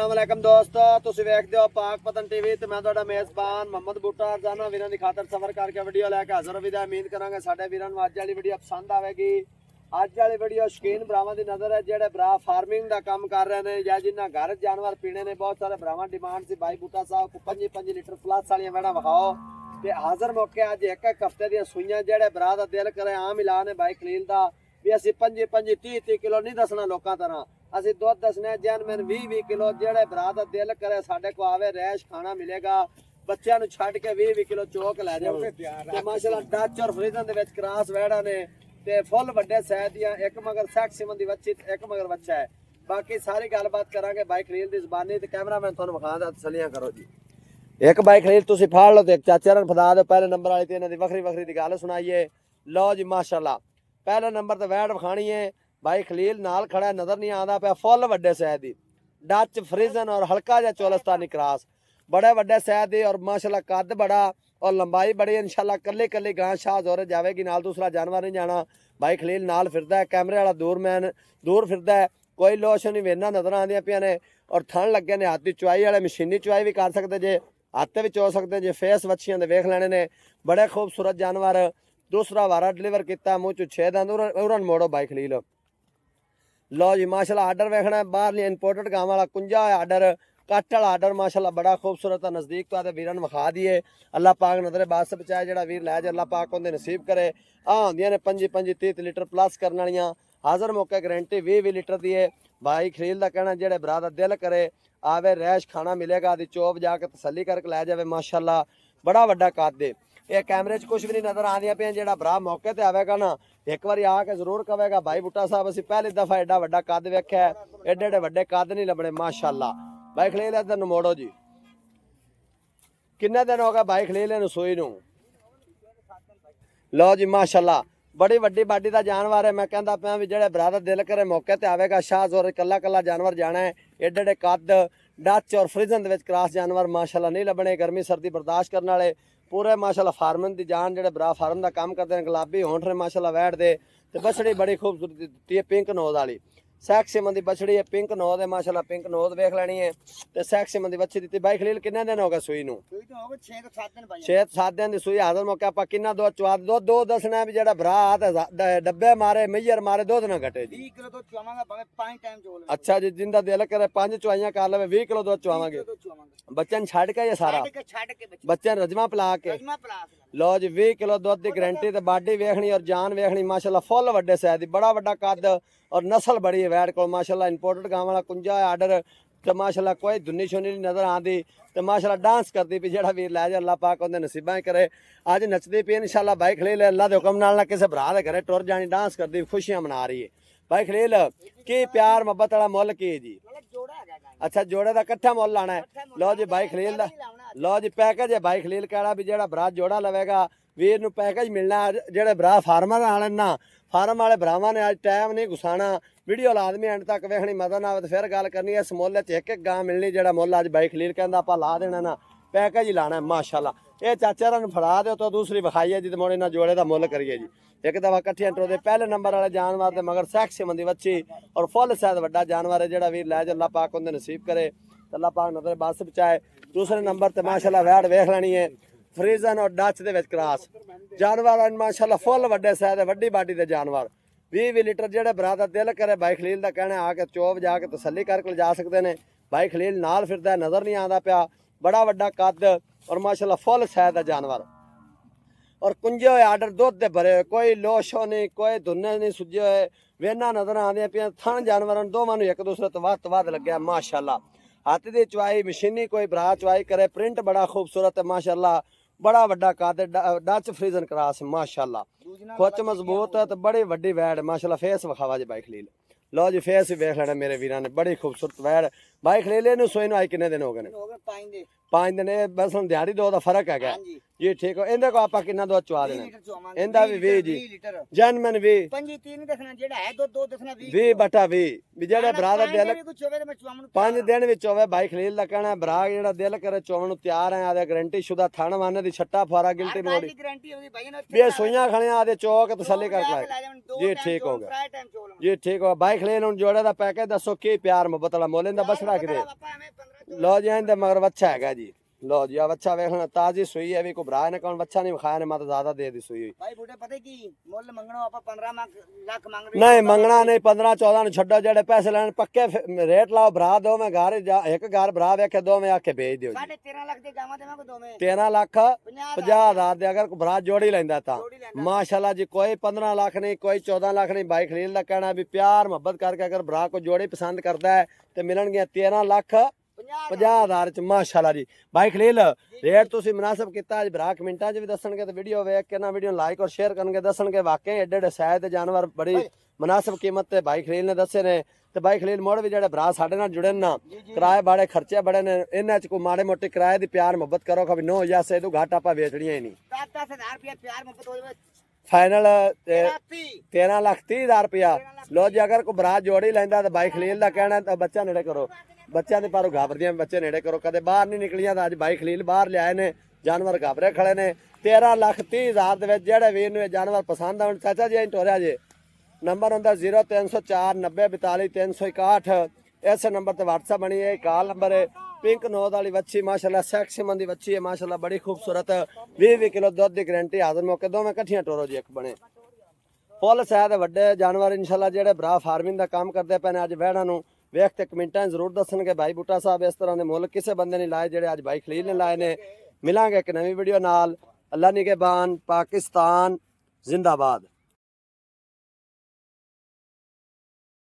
अस्सलामुअलैकुम दोस्तों, तुसीं वेखदे हो पाक पतन टीवी ते मैं तुहाडा मेज़बान मोहम्मद बूटा रोजाना वीरां दी खातर सफर करके वीडियो लैके हाज़र हो। उम्मीद करांगे साडे वीरां नूं अज वाली वीडियो पसंद आवेगी। अज वाली वीडियो शौकीन भरावां दी नज़र है जिहड़े भरा फार्मिंग दा काम कर रहे हैं या जिन्हां घर जानवर पीने ने। बहुत सारे भरावां डिमांड सी भाई बूटा साहब को 5-5 लीटर प्लस वालियां वेड़ां विखाओ ते हाज़र मौके अज एक हफ्ते दी सूईयां जिहड़े भरा दा दिल करे आम ऐलान है भाई खलील दा भी असीं 5-5 30-30 किलो नहीं दसना लोकां तरह, ਅਸੀਂ ਦੁੱਧ ਦੱਸਣਾ ਜੈਨਮਨ 20-20 ਕਿਲੋ। ਜਿਹੜੇ ਭਰਾ ਦਾ ਦਿਲ ਕਰੇ ਸਾਡੇ ਕੋ ਆਵੇ, ਰੈਸ਼ ਖਾਣਾ ਮਿਲੇਗਾ। ਬੱਚਿਆਂ ਨੂੰ ਛੱਡ ਕੇ 20-20 ਕਿਲੋ ਚੋਕ ਲੈ ਜਾਓ ਤੇ ਮਾਸ਼ਾਅੱਲਾ ਡੱਚ ਔਰ ਫਰੀਜ਼ਨ ਦੇ ਵਿੱਚ ਕ੍ਰਾਸ ਵੈੜਾ ਨੇ ਤੇ ਫੁੱਲ ਵੱਡੇ ਸਾਈਜ਼ ਦੀਆਂ। ਇੱਕ ਮਗਰ ਸੈਕਸ ਸਿਮਨ ਦੀ ਬੱਚੀ ਤੇ ਇੱਕ ਮਗਰ ਬੱਚਾ ਹੈ। ਬਾਕੀ ਸਾਰੀ ਗੱਲਬਾਤ ਕਰਾਂਗੇ ਬਾਈ ਖਲੀਲ ਦੀ ਜ਼ਬਾਨੀ ਤੇ ਕੈਮਰਾਮੈਨ ਤੁਹਾਨੂੰ ਵਿਖਾਉਂਦਾ, ਤਸੱਲੀਆਂ ਕਰੋ ਜੀ। ਇੱਕ ਬਾਈ ਖਲੀਲ ਤੁਸੀਂ ਫਾੜ ਲਓ ਤੇ ਇੱਕ ਚਾਚਾ ਰਨ ਫਦਾ ਦਿਓ। ਪਹਿਲੇ ਨੰਬਰ ਵਾਲੀ ਤੇ ਇਹਨਾਂ ਦੀ ਵੱਖਰੀ ਵੱਖਰੀ ਦੀ ਗੱਲ ਸੁਣਾਈਏ। ਲਓ ਜੀ ਮਾਸ਼ਾਅੱਲਾ ਪਹਿਲੇ ਨੰਬਰ ਤੇ ਵੈੜ ਵਿਖਾਣੀ ਹੈ भाई खलील नाल खड़ा नजर नहीं आता पे। फुल वड्डे सैद दी डच फ्रीजन और हल्का जा चोलस्तानी क्रॉस, बड़े वड्डे सैद दी और माशाल्लाह कद बड़ा और लंबाई बड़ी। इंशाल्लाह कल्ली कल्ली गां शाह जोरे जावेगी, नाल दूसरा जानवर नहीं जाना। भाई खलील नाल फिरदा है, कैमरे वाला दूर फिरदा है। कोई लोशन नहीं वेना नजर आंदियां पियां ने और थन लगे ने। हाथ दी चुआई वाले मशीनी चुआई भी कर सकते जे, हाथ भी चो सकते जे। फेस वच्छियां दे वेख लेने ने, बड़े खूबसूरत जानवर। दूसरा वारा डिलीवर किया, मुँह चो 6 दंद उरन मोड़ो भाई खलील। लो जी माशाल्लाह आर्डर वेखना है बाहर इंपोर्टेड गांव वाला कुंजा है आर्डर, कट वाला आर्डर माशाल्लाह बड़ा खूबसूरत है। नज़दीक तो आते वीरन विखा दिए। अल्लाह पाक नजरे बात से बचाए, जो वीर लै जाए अल्लाह पाक उन्हें नसीब करे। आ होंदियां ने 25-30 लीटर प्लस करने वालियां। हाज़र मौके गारंटी 20 लीटर दी है। भाई खलील का कहना जेड़े भरा दा दिल करे आवे, रैश खाना मिलेगा। दी चोप जाके तसली करके लै जाए। माशाल्लाह बड़ा वड्डा कद है। ये कैमरे च कुछ भी नहीं नजर आदियां पियां। जेड़ा भरा मौके ते आवेगा ना एक बार आके जरूर कहेगा भाई बूटा साहब असीं पहली दफा एडा वड्डा कद वेख्या है, एडे एडे वड्डे कद नहीं लभने माशाल्लाह। भाई खलील इधर नूं मोड़ो जी। किन्ने दिन हो गए भाई खलील नूं सूई नूं? लो जी माशाल्लाह बड़ी वड्डी बाडी दा जानवर है। मैं कहंदा पिया भी जेड़े भरा दा दिल करे मौके ते आवेगा। शाह जोर कल्ला कल्ला जानवर जाना है। एडे एडे कद डच और फ्रीजन दे विच क्रॉस जानवर माशाल्लाह नहीं लभने। गर्मी सर्दी बर्दाश्त करने वाले पूरे माशाल्लाह फार्मन की जान जेडे बरा फार्म का काम करते हैं। गुलाबी होंठ ने माशाल्लाह वैट दे ते बछड़ी बड़ी खूबसूरत दी है, पिंक नोज वाली। सैक्स सिमन की बछड़ी है, पिंक नोज है माशाल्लाह। पिंक नोज वेख लेनी है ते सैक्स सिमन की बच्ची दी। भाई खलील किन्ने दिन हो गए सूई नूं? 6-7 दिन की सूई। हाज़र मौके आप किन्ना दूध चवा दो दसना है भी जेड़ा भरा डब्बे मारे मैयर मारे दूध ना घटे जी। 20 किलो दूध चवावांगे भावे 5 टाइम चोल। अच्छा जी, जिंदा दिल करे 5 चवाइयां कर लवे 20 किलो दूध चवावांगे। बच्चन छड़ के ये सारा बच्चन रजमा पिला के। लो जी 20 किलो दूध की गारंटी ते बाडी वेखनी और जान वेखनी माशाल्लाह। फुल वड्डे साइज दी, बड़ा वड्डा कद और नस्ल बड़ी है वैट को माशाल्लाह। इंपोर्टेड गांव वाला कुंजा है आर्डर ते माशाल्लाह कोई धुनी शुनी नहीं नजर आती ते माशाल्लाह डांस करती पी। जेड़ा वीर लै जाए अल्लाह पाक उन्हें नसीबां करे। अज नचदी पी इंशाल्लाह भाई खलील अल्लाह दे हुक्म नाल ना किसी भरा दे घरे टुर जानी, डांस करदी खुशियां मना रही है। भाई खलील की प्यार मोहब्बत वाला मुल की जी? अच्छा जोड़े का कट्ठा मुल लाना है। लो जी भाई खलील दा लो जी पैकेज है भाई खलील कहड़ा भी जेड़ा भरा जोड़ा लवेगा वीर नूं पैकेज मिलना। जेड़े भरा फार्मर आने ना फार्म वाले भरावां ने अज टाइम नहीं घुसाना। वीडियो लाजमी एंड तक वेखनी, मजा ना आवे तो फिर गल करनी है। इस मुल च एक गां मिलनी जेड़ा मुल अज भाई खलील कहंदा आपां ला देना ना, पैकेज ही लाना है माशाल्लाह। ये चाचा नूं फड़ा दिओ तो दूसरी विखाई है जी ते मुड़ इन्हां जोड़े दा मुल करिए जी। एक दफा कट्ठियां टोरदे पहले नंबर वाले जानवर दे मगर सैक्स सिमन दी बच्ची और फुल सैद वड्डा जानवर है। जेड़ा वीर लै जाए अल्लाह पाक उन्हें नसीब करे, अल्लाह पाक नजर बस बचाए। दूसरे नंबर ते माशाल्लाह वैड़ वेख लेनी है, फ्रीजन और डच दे विच क्रॉस जानवर माशाल्लाह। फुल वड्डे सैद वड्डी बाडी दे जानवर। 20 लीटर जेड़े भरा दा दिल करे भाई खलील दा कहना आके चोप जाके तसली करके जा सकते हैं। भाई खलील नाल फिरदा नजर नहीं आता पिया, बड़ा वड्डा कद और माशाल्लाह फुल सैद दा जानवर और कुंजे हुए आर्डर दुध दे भरे हुए। कोई लोशो नहीं, कोई धुने नहीं सुजे हुए, वेना नजर आदियां पियां। थन जानवर दोवां नूं एक दूसरे तो वध लग्या माशाल्लाह। हाथ दी चुआई मशीनी कोई भरा चुआई करे, प्रिंट बड़ा खूबसूरत है माशाल्लाह। बड़ा वड्डा कद डच फ्रीजन क्रॉस माशाल्लाह। खुच मजबूत है तो बड़ी वड्डी वैड माशाल्लाह। फेस विखावा जी भाई खलील। लो जी फेस भी वेख लेना मेरे वीरां ने, बड़ी खूबसूरत वैड। भाई खलील इहनूं सोई नूं आई किन्ने दिन हो गए ने? 5 ਦਿਨ ਇਹ ਬਸ ਹੁਣ ਦਿਹਾੜੀ ਦੋ ਦਾ ਫਰਕ ਹੈਗਾ ਹਾਂਜੀ ਜੀ ਠੀਕ ਹੋ। ਇਹਦੇ ਕੋ ਆਪਾਂ ਕਿੰਨਾ ਦੁੱਧ ਚਵਾ 20 ਦੇਣਾ ਲੀਟਰ ਚੋਵਾਂਗੇ ਇਹਦਾ ਵੀ 20 ਜੀ 20 ਲੀਟਰ ਜਨਮਨ ਵੀ 25 ਨਹੀਂ ਦੱਸਣਾ ਜਿਹੜਾ ਹੈ ਦੋ ਦੱਸਣਾ 20 20/20 ਵੀ ਜਿਹੜੇ ਭਰਾ ਦਾ ਦਿਲ ਵੀ ਕੁਛ ਹੋਵੇ ਤੇ ਮੈਂ ਚੋਵਾਂ ਨੂੰ 5 ਦਿਨ ਵਿੱਚ ਹੋਵੇ ਬਾਈ ਖਲੀਲ ਦਾ ਕਹਿਣਾ ਭਰਾ ਜਿਹੜਾ ਦਿਲ ਕਰੇ ਚੋਣ ਨੂੰ ਤਿਆਰ ਹੈ ਆਦੇ ਗਰੰਟੀ ਸ਼ੁਦਾ ਥਣ ਵਾਨੇ ਦੀ ਛੱਟਾ ਫਾਰਾ ਗਿਲਟੀ ਮੋੜੀ ਦੀ ਗਾਰੰਟੀ ਉਹਦੀ ਭਾਈ ਨੇ ਵੀ ਇਹ ਸੂਈਆਂ ਖਣਿਆ ਆਦੇ ਚੋਕ ਤਸੱਲੀ ਕਰਕੇ ਜੀ ਠੀਕ ਹੋ ਗਿਆ ਪ੍ਰਾਇ ਟਾਈਮ ਚੋਲ ਜੀ ਠੀਕ ਹੋ ਬਾਈ ਖਲੀਲ ਨੂੰ ਜੋੜੇ ਦਾ ਪੈਕੇਜ ਦੱਸੋ ਕੀ ਪਿਆਰ ਮੁਹੱਬਤ ਵਾਲਾ ਮੋਲੇ ਦਾ ਬਸੜਾ ਕਿਤੇ ਲੋ ਜੀ ਇਹਦੇ ਮਗਰ ਬੱਚਾ ਹੈਗਾ ਜੀ ਲੋ ਜੀ ਆ ਬੱਚਾ ਵੇਖਣਾ ਤਾਜ਼ੀ ਸੂਈ ਹੈ ਵੀ ਕੋ ਭਰਾ ਨੇ ਕੌਣ ਬੱਚਾ ਨਹੀਂ ਵਿਖਾਇਆ ਨੇ ਮੈਂ ਤਾਂ ਜ਼ਿਆਦਾ ਦੇ ਦੀ ਸੂਈ ਹੋਈ ਭਾਈ ਬੁੱਢੇ ਪਤਾ ਕੀ ਮੁੱਲ ਮੰਗਣੋ ਆਪਾਂ 15 ਲੱਖ ਮੰਗ ਰਹੇ ਨਹੀਂ ਮੰਗਣਾ ਨਹੀਂ 15 14 ਨੂੰ ਛੱਡੋ ਜਿਹੜੇ ਪੈਸੇ ਲੈਣ ਪੱਕੇ ਰੇਟ ਲਾਓ ਭਰਾ ਦੋਵੇਂ ਘਰ ਇੱਕ ਘਰ ਭਰਾ ਵੇਖੇ ਦੋਵੇਂ ਆਕੇ ਭੇਜ ਦਿਓ ਜੀ 13.5 ਲੱਖ ਦੇ ਗਾਵਾਂ ਦੇਵਾਂਗੇ ਦੋਵੇਂ 13 ਲੱਖ 50,000 ਦੇ ਅਗਰ ਕੋਈ ਭਰਾ ਜੋੜੀ ਲੈਂਦਾ ਤਾਂ ਮਾਸ਼ਾਅੱਲਾ ਜੀ ਕੋਈ 15 ਲੱਖ ਨਹੀਂ ਕੋਈ 14 ਲੱਖ ਨਹੀਂ ਬਾਈ ਖਲੀਲ ਦਾ ਕਹਿਣਾ ਵੀ ਪਿਆਰ ਮੁਹੱਬਤ ਕਰਕੇ ਅਗਰ ਭਰਾ ਕੋ ਜੋੜੀ ਪਸੰਦ ਕਰਦਾ ਹੈ ਤੇ ਮਿਲਣਗੀਆਂ 13 ਲੱਖ 50,000 ਚ ਮਾਸ਼ਾਅੱਲਾ ਜੀ ਬਾਈ ਖਲੀਲ ਰੇਟ ਤੁਸੀਂ ਮੁਨਾਸਬ ਕੀਤਾ ਅੱਜ ਭਰਾ ਕਮੈਂਟਾਂ 'ਚ ਵੀ ਦੱਸਣਗੇ ਤੇ ਵੀਡੀਓ ਵੇਖ ਕੇ ਨਾ ਵੀਡੀਓ ਲਾਈਕ ਔਰ ਸ਼ੇਅਰ ਕਰਨਗੇ ਦੱਸਣਗੇ ਵਾਕਈ ਏਡੇ ਏਡੇ ਸਾਇਦ ਜਾਨਵਰ ਬੜੀ ਮੁਨਾਸਬ ਕੀਮਤ ਤੇ ਬਾਈ ਖਲੀਲ ਨੇ ਦੱਸੇ ਨੇ ਤੇ ਬਾਈ ਖਲੀਲ ਮੋੜ ਵੀ ਜਿਹੜੇ ਭਰਾ ਸਾਡੇ ਨਾਲ ਜੁੜੇ ਨਾ ਕਿਰਾਏ ਬਾੜੇ ਖਰਚੇ ਬੜੇ ਨੇ ਇਹਨਾਂ 'ਚ ਕੋਈ ਮਾੜੇ ਮੋਟੇ ਕਿਰਾਏ ਦੀ ਪਿਆਰ ਮੁਹੱਬਤ ਕਰੋ ਕਿ 9,000 ਸੇ ਤੋਂ ਘੱਟ ਆਪਾਂ ਵੇਚਣੀਆਂ ਹੀ ਨਹੀਂ 10,000 ਰੁਪਏ ਪਿਆਰ ਮੁਹੱਬਤ ਹੋ ਜਾਵੇ ਫਾਈਨਲ 13,30,000 ਰੁਪਇਆ ਲੋ ਜੀ ਅਗਰ ਕੋਈ ਭਰਾ ਜੋੜੀ ਲੈਂਦਾ ਤਾਂ ਬਾਈ ਖਲੀਲ ਦਾ ਕਹਿਣਾ ਤਾਂ ਬੱਚਾ ਨੇੜੇ ਕਰੋ ਬੱਚਿਆਂ ਦੇ ਪਰ ਘਾਬਰਦੀਆਂ ਬੱਚੇ ਨੇੜੇ ਕਰੋ ਕਦੇ ਬਾਹਰ ਨਹੀਂ ਨਿਕਲੀਆਂ ਤਾਂ ਅੱਜ ਬਾਈ ਖਲੀਲ ਬਾਹਰ ਲਿਆਏ ਨੇ ਜਾਨਵਰ ਘਾਬਰੇ ਖੜੇ ਨੇ 13,30,000 ਦੇ ਵਿੱਚ ਜਿਹੜੇ ਵੀਰ ਨੂੰ ਇਹ ਜਾਨਵਰ ਪਸੰਦ ਆਉਣ ਚਾਚਾ ਜੀ ਟੋਰਿਆ ਜੇ ਨੰਬਰ ਹੁੰਦਾ 0304 90 42 361 ਇਸ ਨੰਬਰ ਤੇ WhatsApp ਬਣੀ ਹੈ ਕਾਲ ਨੰਬਰ ਹੈ ਪਿੰਕ ਨੋਦ ਵਾਲੀ ਵੱਛੀ ਮਾਸ਼ਾਅੱਲਾ ਸੈਕਸੀ ਮੰਦੀ ਵੱਛੀ ਹੈ ਮਾਸ਼ਾਅੱਲਾ ਬੜੀ ਖੂਬਸੂਰਤ 20 ਕਿਲੋ ਦੁੱਧ ਦੀ ਗਾਰੰਟੀ ਹਾਜ਼ਰ ਮੌਕੇ ਦੋਵੇਂ ਇਕੱਠੀਆਂ ਟੋਰੋ ਜੀ ਇੱਕ ਬਣੇ ਫੁੱਲ ਸਾਇਦ ਵੱਡੇ ਜਾਨਵਰ ਇਨਸ਼ਾਅੱਲਾ ਜਿਹੜੇ ਭਰਾ ਫਾਰਮਿੰਗ ਦਾ ਕੰਮ ਕਰਦੇ ਪਏ ਨੇ ਅੱਜ ਵਹਿੜਾਂ ਨੂੰ ਵੇਖ ਤੇ ਕਮੈਂਟਾਂ ਜ਼ਰੂਰ ਦੱਸਣਗੇ ਭਾਈ ਬੂਟਾ ਸਾਹਿਬ ਇਸ ਤਰ੍ਹਾਂ ਦੇ ਮੁੱਲ ਕਿਸੇ ਬੰਦੇ ਨੇ ਲਾਏ ਜਿਹੜੇ ਅੱਜ ਭਾਈ ਖਲੀਲ ਨੇ ਲਾਏ ਨੇ ਮਿਲਾਂਗੇ ਇੱਕ ਨਵੀਂ ਵੀਡੀਓ ਨਾਲ ਅੱਲਾ ਨਿਗਹਿਬਾਨ ਪਾਕਿਸਤਾਨ ਜ਼ਿੰਦਾਬਾਦ।